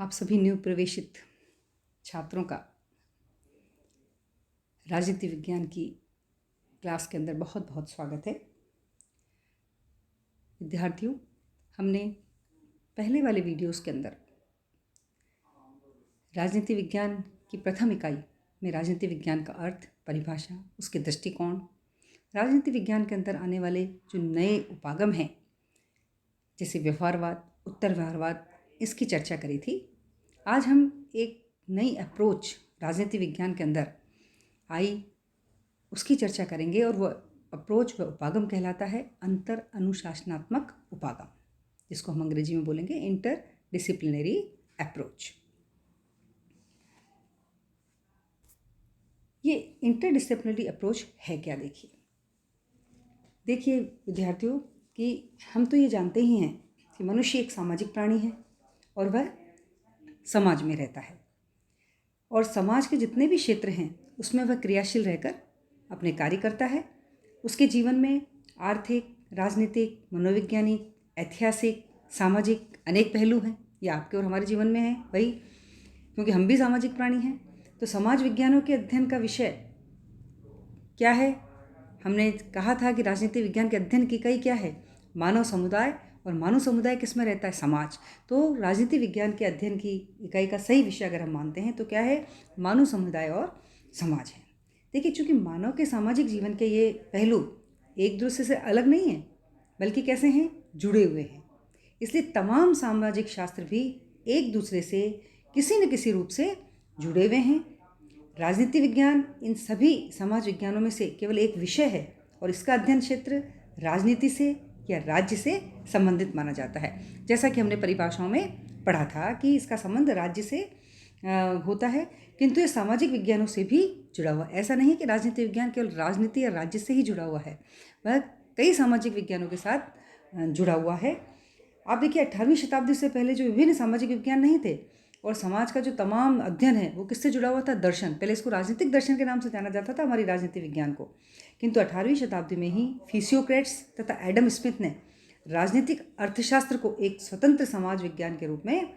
आप सभी न्यू प्रवेशित छात्रों का राजनीति विज्ञान की क्लास के अंदर बहुत बहुत स्वागत है। विद्यार्थियों, हमने पहले वाले वीडियोस के अंदर राजनीति विज्ञान की प्रथम इकाई में राजनीति विज्ञान का अर्थ, परिभाषा, उसके दृष्टिकोण, राजनीति विज्ञान के अंदर आने वाले जो नए उपागम हैं जैसे व्यवहारवाद, उत्तर व्यवहारवाद, इसकी चर्चा करी थी। आज हम एक नई अप्रोच राजनीति विज्ञान के अंदर आई उसकी चर्चा करेंगे और वह अप्रोच व उपागम कहलाता है अंतर अनुशासनात्मक उपागम, जिसको हम अंग्रेजी में बोलेंगे इंटर डिसिप्लिनरी अप्रोच। ये इंटर डिसिप्लिनरी अप्रोच है क्या? देखिए विद्यार्थियों कि हम तो ये जानते ही हैं कि मनुष्य एक सामाजिक प्राणी है और वह समाज में रहता है और समाज के जितने भी क्षेत्र हैं उसमें वह क्रियाशील रहकर अपने कार्य करता है। उसके जीवन में आर्थिक, राजनीतिक, मनोवैज्ञानिक, ऐतिहासिक, सामाजिक अनेक पहलू हैं। ये आपके और हमारे जीवन में है वही, क्योंकि हम भी सामाजिक प्राणी हैं। तो समाज विज्ञानों के अध्ययन का विषय क्या है? हमने कहा था कि राजनीति विज्ञान के अध्ययन की इकाई क्या है? मानव समुदाय। और मानव समुदाय किसमें रहता है? समाज। तो राजनीति विज्ञान के अध्ययन की इकाई का सही विषय अगर हम मानते हैं तो क्या है? मानव समुदाय और समाज है। देखिए, चूँकि मानव के सामाजिक जीवन के ये पहलू एक दूसरे से अलग नहीं हैं, बल्कि कैसे हैं? जुड़े हुए हैं। इसलिए तमाम सामाजिक शास्त्र भी एक दूसरे से किसी न किसी रूप से जुड़े हुए हैं। राजनीति विज्ञान इन सभी समाज विज्ञानों में से केवल एक विषय है और इसका अध्ययन क्षेत्र राजनीति से या राज्य से संबंधित माना जाता है। जैसा कि हमने परिभाषाओं में पढ़ा था कि इसका संबंध राज्य से होता है, किंतु ये सामाजिक विज्ञानों से भी जुड़ा हुआ। ऐसा नहीं कि राजनीति विज्ञान केवल राजनीति या राज्य से ही जुड़ा हुआ है, वह कई सामाजिक विज्ञानों के साथ जुड़ा हुआ है। आप देखिए, 18वीं शताब्दी से पहले जो विभिन्न सामाजिक विज्ञान नहीं थे और समाज का जो तमाम अध्ययन है वो किससे जुड़ा हुआ था? दर्शन। पहले इसको राजनीतिक दर्शन के नाम से जाना जाता था, हमारी राजनीति विज्ञान को। किंतु 18वीं शताब्दी में ही फिजियोक्रेट्स तथा एडम स्मिथ ने राजनीतिक अर्थशास्त्र को एक स्वतंत्र समाज विज्ञान के रूप में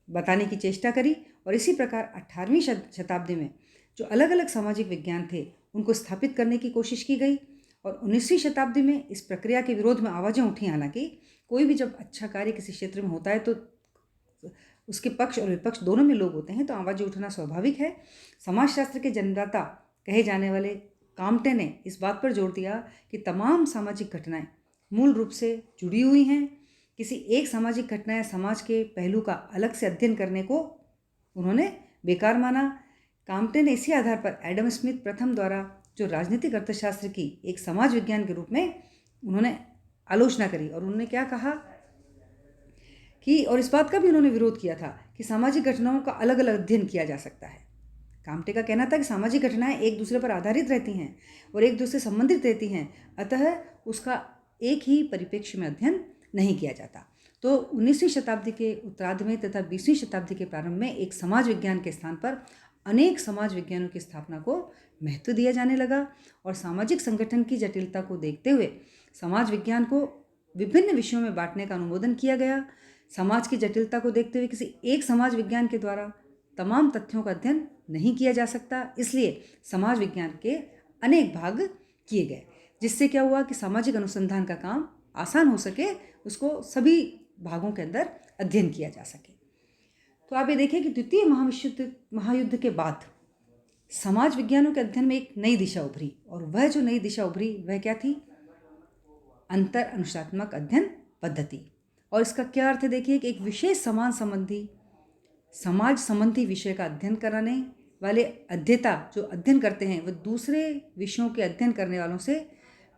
बताने की चेष्टा करी और इसी प्रकार 18वीं शताब्दी में जो अलग अलग सामाजिक विज्ञान थे उनको स्थापित करने की कोशिश की गई और 19वीं शताब्दी में इस प्रक्रिया के विरोध में आवाज़ें उठी। हालांकि कोई भी जब अच्छा कार्य किसी क्षेत्र में होता है तो उसके पक्ष और विपक्ष दोनों में लोग होते हैं, तो आवाज़ें उठना स्वाभाविक है। समाजशास्त्र के जन्मदाता कहे जाने वाले काम्टे ने इस बात पर जोर दिया कि तमाम सामाजिक घटनाएं मूल रूप से जुड़ी हुई हैं। किसी एक सामाजिक घटना या समाज के पहलू का अलग से अध्ययन करने को उन्होंने बेकार माना। काम्टे ने इसी आधार पर एडम स्मिथ प्रथम द्वारा जो राजनीतिक अर्थशास्त्र की एक समाज विज्ञान के रूप में उन्होंने आलोचना करी और उन्होंने क्या कहा कि, और इस बात का भी उन्होंने विरोध किया था कि सामाजिक घटनाओं का अलग अलग अध्ययन किया जा सकता है। काम्टे का कहना था कि सामाजिक घटनाएं एक दूसरे पर आधारित रहती हैं और एक दूसरे से संबंधित रहती हैं, अतः उसका एक ही परिप्रेक्ष्य में अध्ययन नहीं किया जाता। तो 19वीं शताब्दी के उत्तरार्ध में तथा 20वीं शताब्दी के प्रारंभ में एक समाज विज्ञान के स्थान पर अनेक समाज विज्ञानों की स्थापना को महत्व दिया जाने लगा और सामाजिक संगठन की जटिलता को देखते हुए समाज विज्ञान को विभिन्न विषयों में बांटने का अनुमोदन किया गया। समाज की जटिलता को देखते हुए किसी एक समाज विज्ञान के द्वारा तमाम तथ्यों का अध्ययन नहीं किया जा सकता, इसलिए समाज विज्ञान के अनेक भाग किए गए, जिससे क्या हुआ कि सामाजिक अनुसंधान का काम आसान हो सके, उसको सभी भागों के अंदर अध्ययन किया जा सके। तो आप ये देखिए कि द्वितीय महायुद्ध के बाद समाज विज्ञानों के अध्ययन में एक नई दिशा उभरी और वह जो नई दिशा उभरी वह क्या थी? अंतर अनुशासनात्मक अध्ययन पद्धति। और इसका क्या अर्थ है? देखिए कि एक विशेष समाज संबंधी विषय का अध्ययन कराने वाले अध्येता जो अध्ययन करते हैं वह दूसरे विषयों के अध्ययन करने वालों से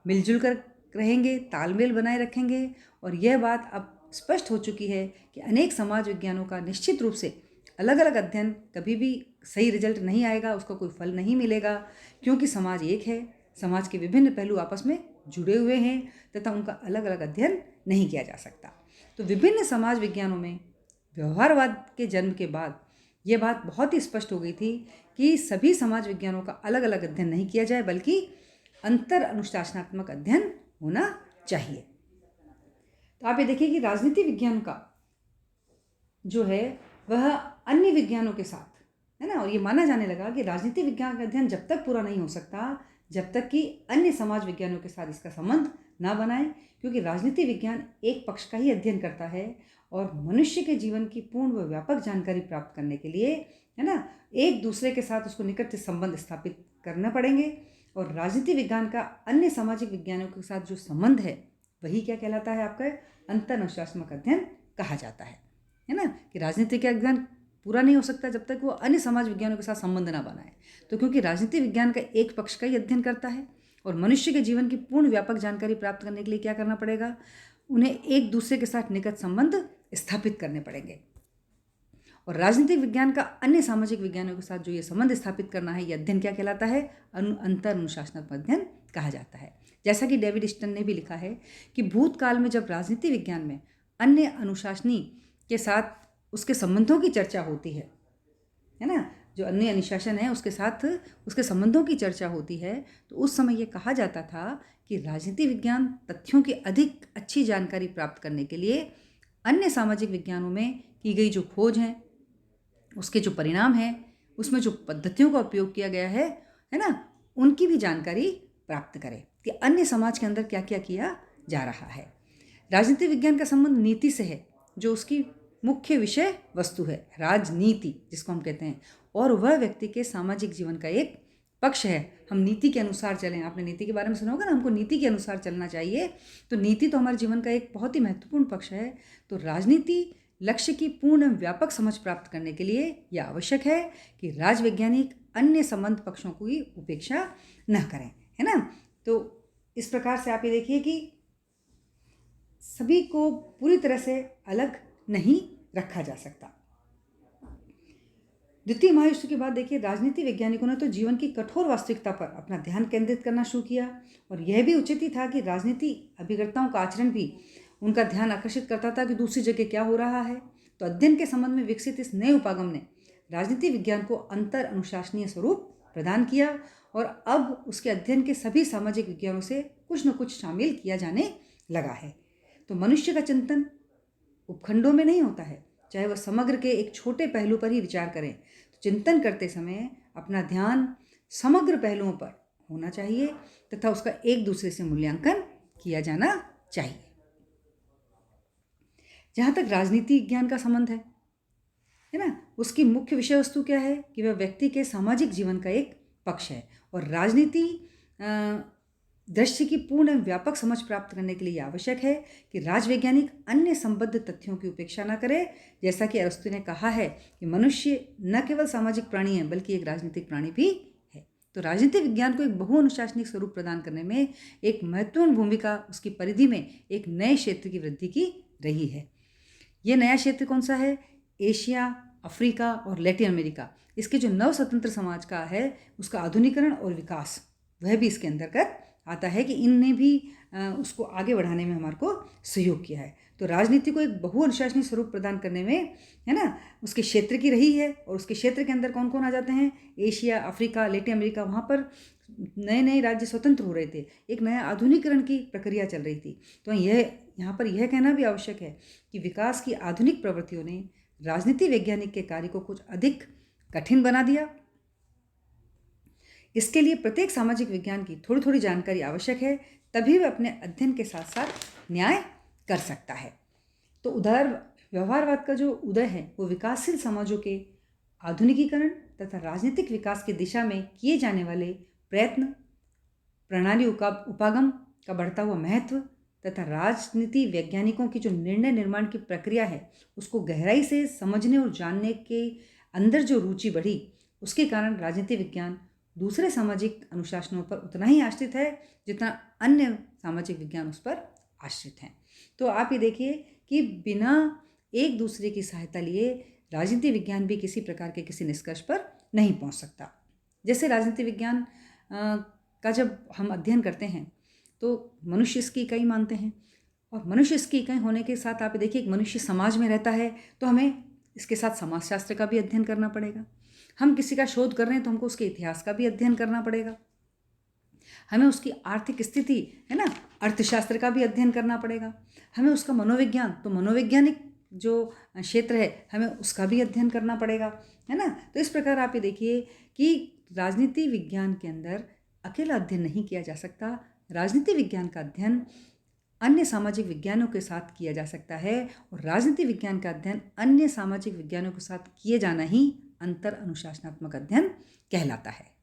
मिलजुल कर रहेंगे, तालमेल बनाए रखेंगे। और यह बात अब स्पष्ट हो चुकी है कि अनेक समाज विज्ञानों का निश्चित रूप से अलग अलग अध्ययन कभी भी सही रिजल्ट नहीं आएगा, उसका कोई फल नहीं मिलेगा, क्योंकि समाज एक है, समाज के विभिन्न पहलू आपस में जुड़े हुए हैं तथा उनका अलग अलग अध्ययन नहीं किया जा सकता। तो विभिन्न समाज विज्ञानों में व्यवहारवाद के जन्म के बाद यह बात बहुत ही स्पष्ट हो गई थी कि सभी समाज विज्ञानों का अलग अलग अध्ययन नहीं किया जाए, बल्कि अंतर अनुशासनात्मक अध्ययन होना चाहिए। तो आप ये देखिए कि राजनीति विज्ञान का जो है वह अन्य विज्ञानों के साथ, है ना, और ये माना जाने लगा कि राजनीति विज्ञान का अध्ययन जब तक पूरा नहीं हो सकता जब तक कि अन्य समाज विज्ञानों के साथ इसका संबंध ना बनाए, क्योंकि राजनीति विज्ञान एक पक्ष का ही अध्ययन करता है और मनुष्य के जीवन की पूर्ण व व्यापक जानकारी प्राप्त करने के लिए, है ना, एक दूसरे के साथ उसको निकट संबंध स्थापित करना पड़ेंगे। और राजनीति विज्ञान का अन्य सामाजिक विज्ञानों के साथ जो संबंध है वही क्या कहलाता है, आपका अंतर अनुशासनात्मक अध्ययन कहा जाता है ना, कि राजनीति का अध्ययन पूरा नहीं हो सकता जब तक वो अन्य समाज विज्ञानों के साथ संबंध ना बनाए। तो क्योंकि राजनीति विज्ञान का एक पक्ष का ही अध्ययन करता है और मनुष्य के जीवन की पूर्ण व्यापक जानकारी प्राप्त करने के लिए क्या करना पड़ेगा, उन्हें एक दूसरे के साथ निकट संबंध स्थापित करने पड़ेंगे। और राजनीतिक विज्ञान का अन्य सामाजिक विज्ञानों के साथ जो ये संबंध स्थापित करना है, ये अध्ययन क्या कहलाता है, अंतर अनुशासनात्मक अध्ययन कहा जाता है। जैसा कि डेविड स्टन ने भी लिखा है कि भूतकाल में जब राजनीति विज्ञान में अन्य अनुशासनी के साथ उसके संबंधों की चर्चा होती है ना, जो अन्य अनुशासन है उसके साथ उसके संबंधों की चर्चा होती है, तो उस समय ये कहा जाता था कि राजनीति विज्ञान तथ्यों की अधिक अच्छी जानकारी प्राप्त करने के लिए अन्य सामाजिक विज्ञानों में की गई जो खोज है, उसके जो परिणाम हैं, उसमें जो पद्धतियों का उपयोग किया गया है ना, उनकी भी जानकारी प्राप्त करे कि अन्य समाज के अंदर क्या क्या किया जा रहा है। राजनीति विज्ञान का संबंध नीति से है, जो उसकी मुख्य विषय वस्तु है, राजनीति जिसको हम कहते हैं, और वह व्यक्ति के सामाजिक जीवन का एक पक्ष है। हम नीति के अनुसार चलें, आपने नीति के बारे में सुना होगा ना, हमको नीति के अनुसार चलना चाहिए, तो नीति तो हमारे जीवन का एक बहुत ही महत्वपूर्ण पक्ष है। तो राजनीति लक्ष्य की पूर्ण व्यापक समझ प्राप्त करने के लिए यह आवश्यक है कि राजवैज्ञानिक अन्य संबंध पक्षों की उपेक्षा न करें, है ना। तो इस प्रकार से आप ये देखिए कि सभी को पूरी तरह से अलग नहीं रखा जा सकता। द्वितीय महायुद्ध के बाद देखिए राजनीति वैज्ञानिकों ने तो जीवन की कठोर वास्तविकता पर अपना ध्यान केंद्रित करना शुरू किया, और यह भी उचित ही था कि राजनीति अभिकर्ताओं का आचरण भी उनका ध्यान आकर्षित करता था कि दूसरी जगह क्या हो रहा है। तो अध्ययन के संबंध में विकसित इस नए उपागम ने राजनीति विज्ञान को अंतर अनुशासनीय स्वरूप प्रदान किया, और अब उसके अध्ययन के सभी सामाजिक विज्ञानों से कुछ न कुछ शामिल किया जाने लगा है। तो मनुष्य का चिंतन उपखंडों में नहीं होता है, चाहे वह समग्र के एक छोटे पहलू पर ही विचार करें, तो चिंतन करते समय अपना ध्यान समग्र पहलुओं पर होना चाहिए तथा उसका एक दूसरे से मूल्यांकन किया जाना चाहिए। जहाँ तक राजनीति विज्ञान का संबंध है ना, उसकी मुख्य विषय वस्तु क्या है कि वह व्यक्ति के सामाजिक जीवन का एक पक्ष है, और राजनीति दृश्य की पूर्ण व्यापक समझ प्राप्त करने के लिए आवश्यक है कि राजवैज्ञानिक अन्य संबद्ध तथ्यों की उपेक्षा न करे। जैसा कि अरस्तु ने कहा है कि मनुष्य न केवल सामाजिक प्राणी है बल्कि एक राजनीतिक प्राणी भी है। तो राजनीतिक विज्ञान को एक बहुअनुशासनिक स्वरूप प्रदान करने में एक महत्वपूर्ण भूमिका उसकी परिधि में एक नए क्षेत्र की वृद्धि की रही है। ये नया क्षेत्र कौन सा है? एशिया, अफ्रीका और लैटिन अमेरिका, इसके जो नव स्वतंत्र समाज का है उसका आधुनिकीकरण और विकास, वह भी इसके अंतर्गत आता है कि इनने भी उसको आगे बढ़ाने में हमारे को सहयोग किया है। तो राजनीति को एक बहुअनुशासनिक स्वरूप प्रदान करने में, है ना, उसके क्षेत्र की रही है, और उसके क्षेत्र के अंदर कौन कौन आ जाते हैं? एशिया, अफ्रीका, लैटिन अमेरिका, वहाँ पर नए नए राज्य स्वतंत्र हो रहे थे, एक नया आधुनिकीकरण की प्रक्रिया चल रही थी। तो यहाँ पर यह कहना भी आवश्यक है कि विकास की आधुनिक प्रवृत्तियों ने राजनीति वैज्ञानिक के कार्य को कुछ अधिक कठिन बना दिया। इसके लिए प्रत्येक सामाजिक विज्ञान की थोड़ी थोड़ी जानकारी आवश्यक है, तभी वह अपने अध्ययन के साथ साथ न्याय कर सकता है। तो उदार व्यवहारवाद का जो उदय है वो विकासशील समाजों के आधुनिकीकरण तथा राजनीतिक विकास की दिशा में किए जाने वाले प्रयत्न, प्रणाली उपागम का बढ़ता हुआ महत्व तथा राजनीति वैज्ञानिकों की जो निर्णय निर्माण की प्रक्रिया है उसको गहराई से समझने और जानने के अंदर जो रुचि बढ़ी, उसके कारण राजनीति विज्ञान दूसरे सामाजिक अनुशासनों पर उतना ही आश्रित है जितना अन्य सामाजिक विज्ञान उस पर आश्रित हैं। तो आप ये देखिए कि बिना एक दूसरे की सहायता लिए राजनीति विज्ञान भी किसी प्रकार के किसी निष्कर्ष पर नहीं पहुंच सकता। जैसे राजनीति विज्ञान का जब हम अध्ययन करते हैं तो मनुष्य इसकी इकाई मानते हैं, और मनुष्य इसकी इकाई होने के साथ आप देखिए मनुष्य समाज में रहता है, तो हमें इसके साथ समाजशास्त्र का भी अध्ययन करना पड़ेगा। हम किसी का शोध कर रहे हैं तो हमको उसके इतिहास का भी अध्ययन करना पड़ेगा। हमें उसकी आर्थिक स्थिति, है ना, अर्थशास्त्र का भी अध्ययन करना पड़ेगा। हमें उसका मनोविज्ञान, तो मनोवैज्ञानिक जो क्षेत्र है हमें उसका भी अध्ययन करना पड़ेगा, है ना। तो इस प्रकार आप ये देखिए कि राजनीति विज्ञान के अंदर अकेला अध्ययन नहीं किया जा सकता। राजनीति विज्ञान का अध्ययन अन्य सामाजिक विज्ञानों के साथ किया जा सकता है, और राजनीति विज्ञान का अध्ययन अन्य सामाजिक विज्ञानों के साथ किए जाना ही अंतर अनुशासनात्मक अध्ययन कहलाता है।